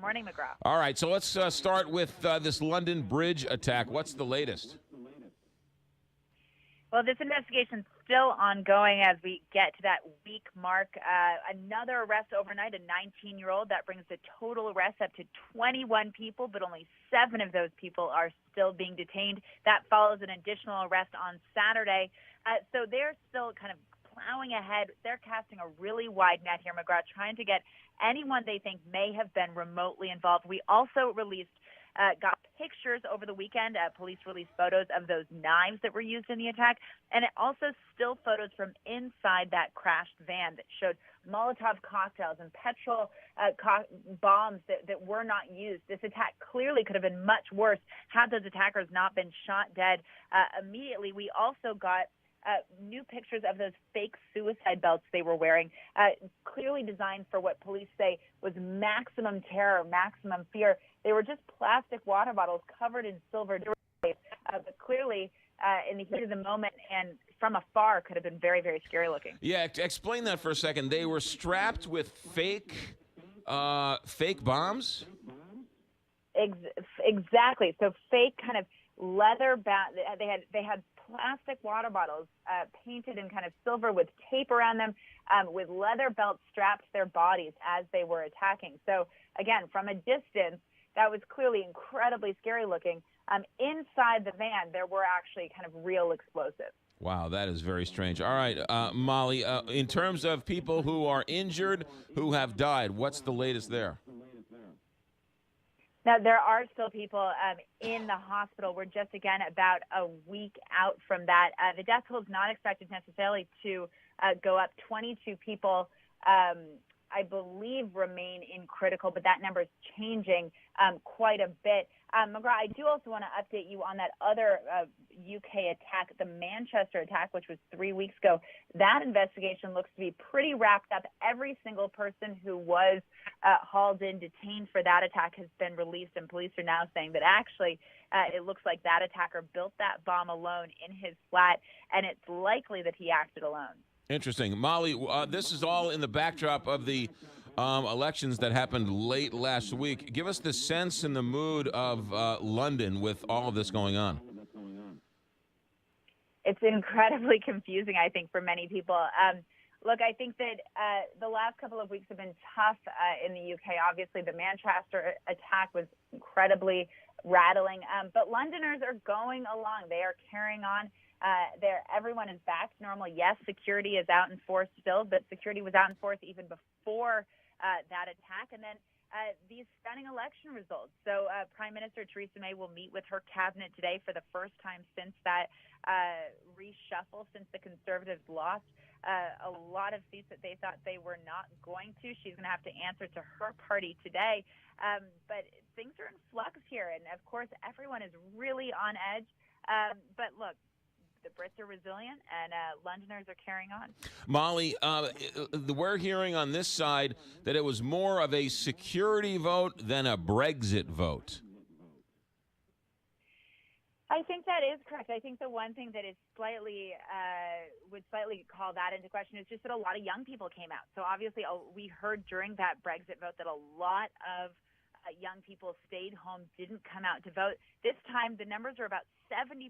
morning, McGraw. All right, so let's start with this London Bridge attack. What's the latest? Well, this investigation's still ongoing as we get to that week mark. Another arrest overnight, a 19-year-old. That brings the total arrests up to 21 people, but only 7 of those people are still being detained. That follows an additional arrest on Saturday. So they're still kind of plowing ahead. They're casting a really wide net here, McGraw, trying to get anyone they think may have been remotely involved. We also got pictures over the weekend. Police released photos of those knives that were used in the attack, and it also still photos from inside that crashed van that showed Molotov cocktails and petrol bombs that were not used. This attack clearly could have been much worse had those attackers not been shot dead immediately. We also got new pictures of those fake suicide belts they were wearing, clearly designed for what police say was maximum terror, maximum fear. They were just plastic water bottles covered in silver, but clearly in the heat of the moment and from afar could have been very, very scary looking. Yeah, explain that for a second. They were strapped with fake bombs? Exactly. So fake kind of leather they had plastic water bottles painted in kind of silver with tape around them, with leather belts strapped to their bodies as they were attacking. So again, from a distance, that was clearly incredibly scary looking. Inside the van, there were actually kind of real explosives. Wow, that is very strange. All right, Molly, in terms of people who are injured, who have died, what's the latest there? Now, there are still people in the hospital. We're just, again, about a week out from that. The death toll is not expected necessarily to go up. 22 people, I believe, remain in critical, but that number is changing quite a bit. McGraw, I do also want to update you on that other UK attack, the Manchester attack, which was 3 weeks ago. That investigation looks to be pretty wrapped up. Every single person who was hauled in, detained for that attack has been released, and police are now saying that actually it looks like that attacker built that bomb alone in his flat, and it's likely that he acted alone. Interesting. Molly, this is all in the backdrop of the elections that happened late last week. Give us the sense and the mood of London with all of this going on. It's incredibly confusing, I think, for many people. Look, I think that the last couple of weeks have been tough in the UK. Obviously, the Manchester attack was incredibly rattling, but Londoners are going along. They are carrying on. Everyone is back to normal. Yes, security is out in force still, but security was out in force even before that attack. And then these stunning election results. So Prime Minister Theresa May will meet with her cabinet today for the first time since that reshuffle, since the Conservatives lost a lot of seats that they thought they were not going to. She's going to have to answer to her party today. But things are in flux here. And, of course, everyone is really on edge. But, look, the Brits are resilient, and Londoners are carrying on. Molly, we're hearing on this side that it was more of a security vote than a Brexit vote. I think that is correct. I think the one thing that is would slightly call that into question is just that a lot of young people came out. So obviously we heard during that Brexit vote that a lot of young people stayed home, didn't come out to vote. This time the numbers are about 70%.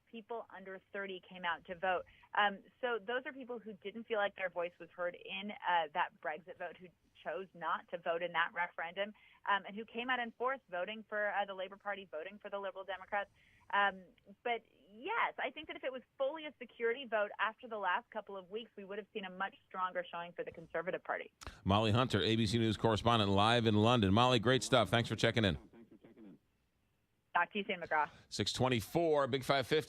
People under 30 came out to vote. So those are people who didn't feel like their voice was heard in that Brexit vote, who chose not to vote in that referendum, and who came out in force voting for the Labour Party, voting for the Liberal Democrats. But yes, I think that if it was fully a security vote after the last couple of weeks, we would have seen a much stronger showing for the Conservative Party. Molly Hunter, ABC News correspondent, live in London. Molly, great stuff. Thanks for checking in. Talk to you soon, McGraw. 624, Big 550.